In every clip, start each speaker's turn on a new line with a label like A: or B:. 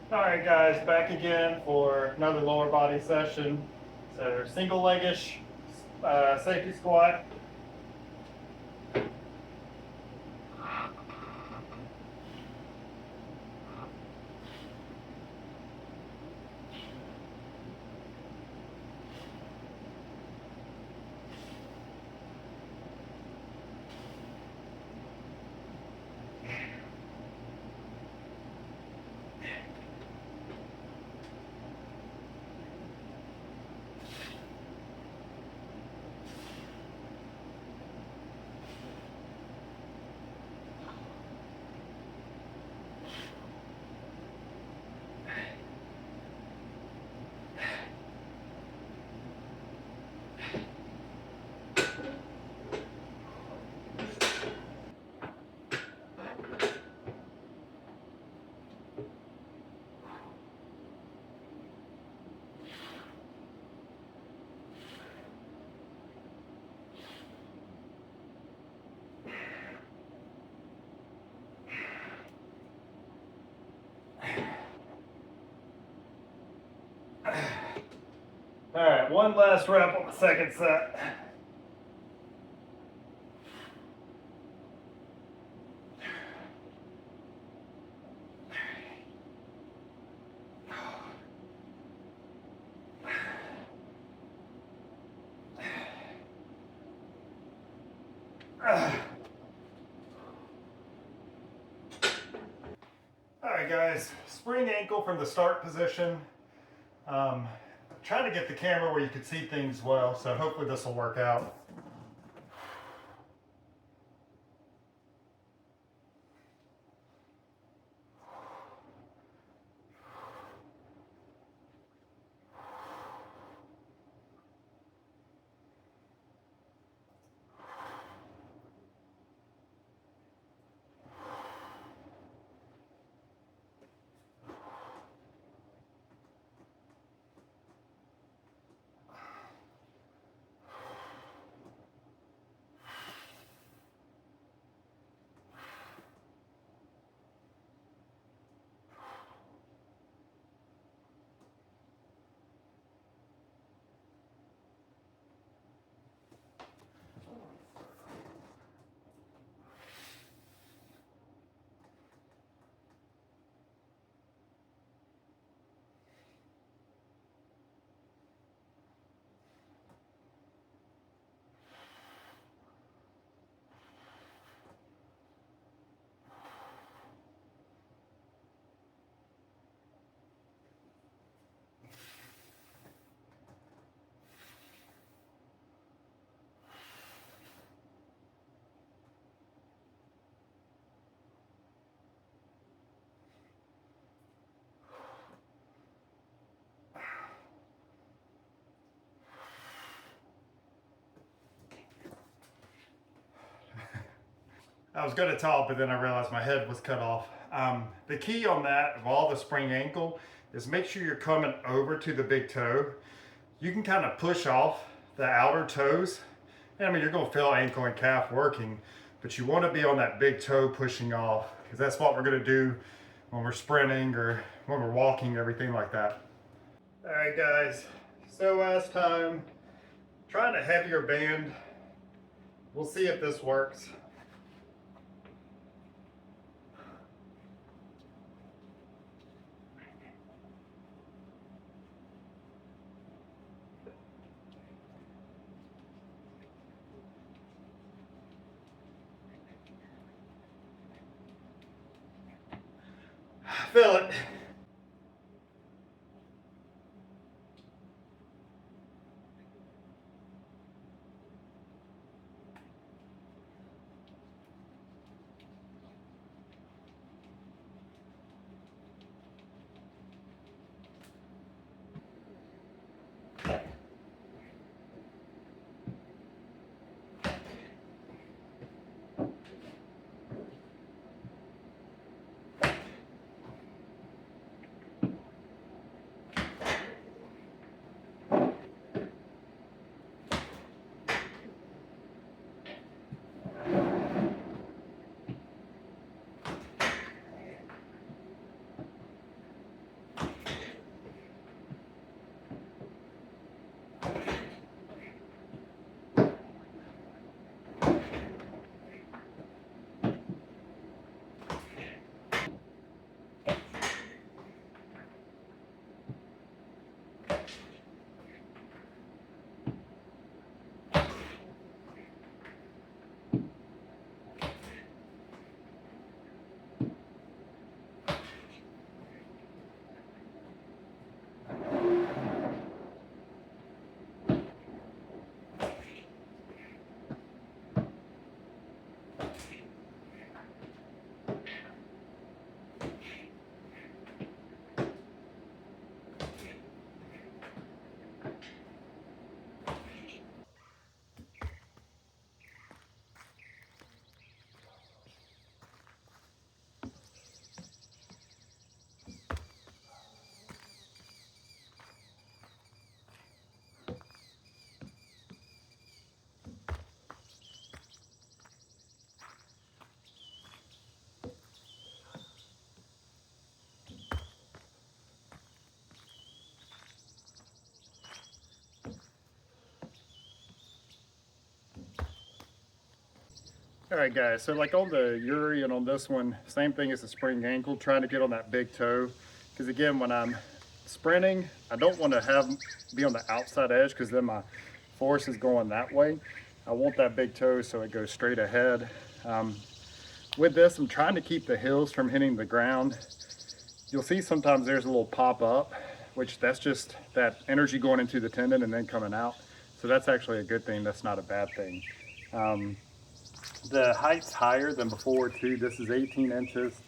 A: All right, guys, back again for another lower body session. So single legish safety squat. All right, one last rep on the second set. All right, guys, spring ankle from the start position. Trying to get the camera where you can see things well, so hopefully this will work out. I was going to talk, but then I realized my head was cut off. The key on that, of all the spring ankle, is make sure you're coming over to the big toe. You can kind of push off the outer toes. I mean, you're going to feel ankle and calf working, but you want to be on that big toe pushing off, because that's what we're going to do when we're sprinting or when we're walking, everything like that. All right, guys. So last time, trying a heavier band. We'll see if this works. Feel it. All right, guys, so like on the Yuri and on this one, same thing as the spring ankle, trying to get on that big toe. Because again, when I'm sprinting, I don't want to be on the outside edge because then my force is going that way. I want that big toe so it goes straight ahead. With this, I'm trying to keep the heels from hitting the ground. You'll see sometimes there's a little pop up, which that's just that energy going into the tendon and then coming out. So that's actually a good thing. That's not a bad thing. The height's higher than before too. This is 18 inches.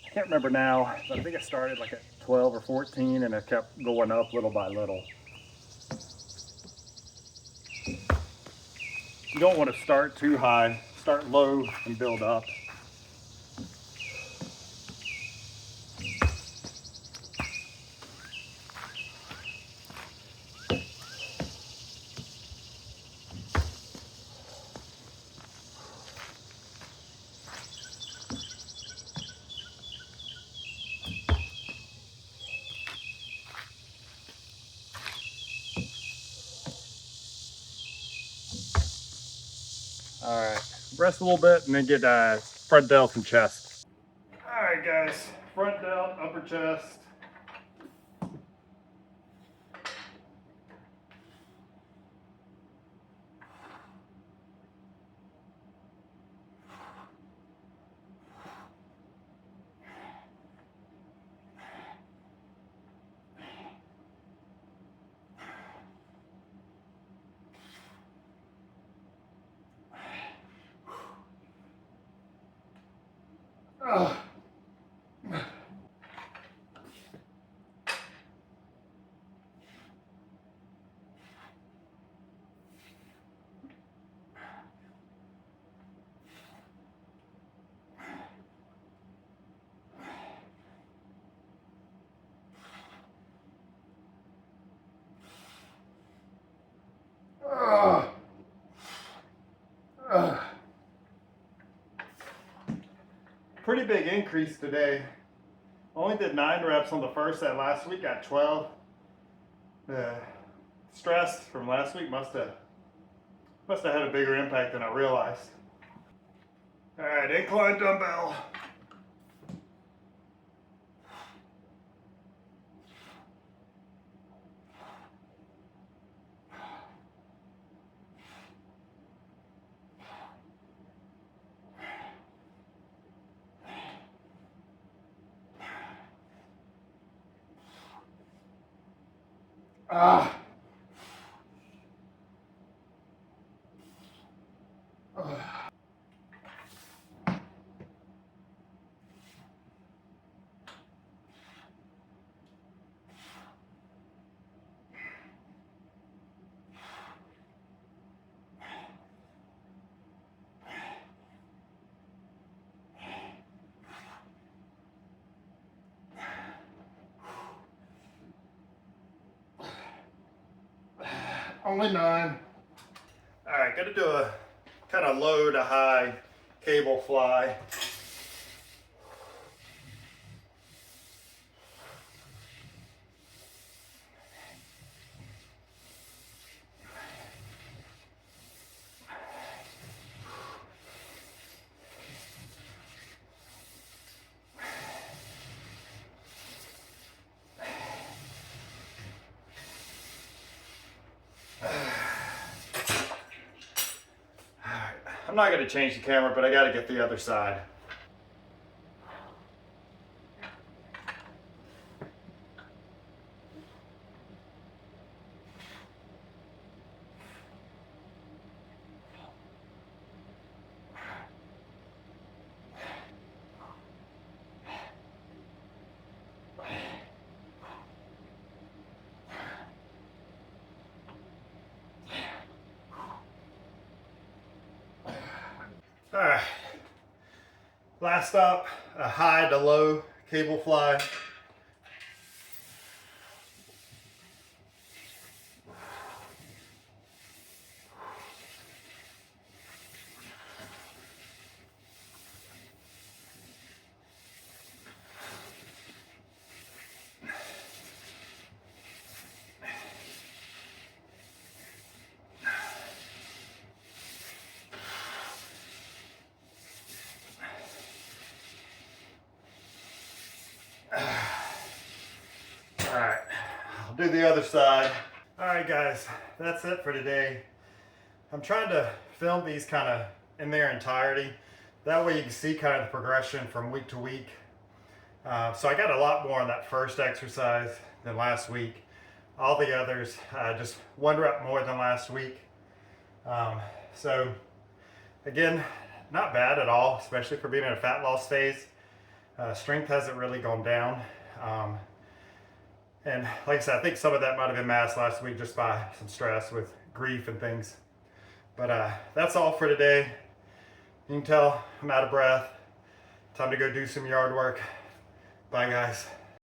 A: I can't remember now, but I think I started like at 12 or 14 and it kept going up little by little. You don't want to start too high. Start low and build up. All right, rest a little bit and then get front delt and chest. All right, guys, front delt, upper chest. Pretty big increase today. Only did 9 reps on the first set. Last week got 12. Stress from last week must have had a bigger impact than I realized. All right, incline dumbbell. Ah. Only 9. All right, gonna do a kind of low to high cable fly. I'm not gonna change the camera, but I gotta get the other side. All right, last up, a high to low cable fly. do the other side. All right, guys, that's it for today. I'm trying to film these kind of in their entirety. That way you can see kind of the progression from week to week. So I got a lot more on that first exercise than last week. All the others, just 1 rep more than last week. So again, not bad at all, especially for being in a fat loss phase. Strength hasn't really gone down. And like I said, I think some of that might have been masked last week just by some stress with grief and things. But that's all for today. You can tell I'm out of breath. Time to go do some yard work. Bye, guys.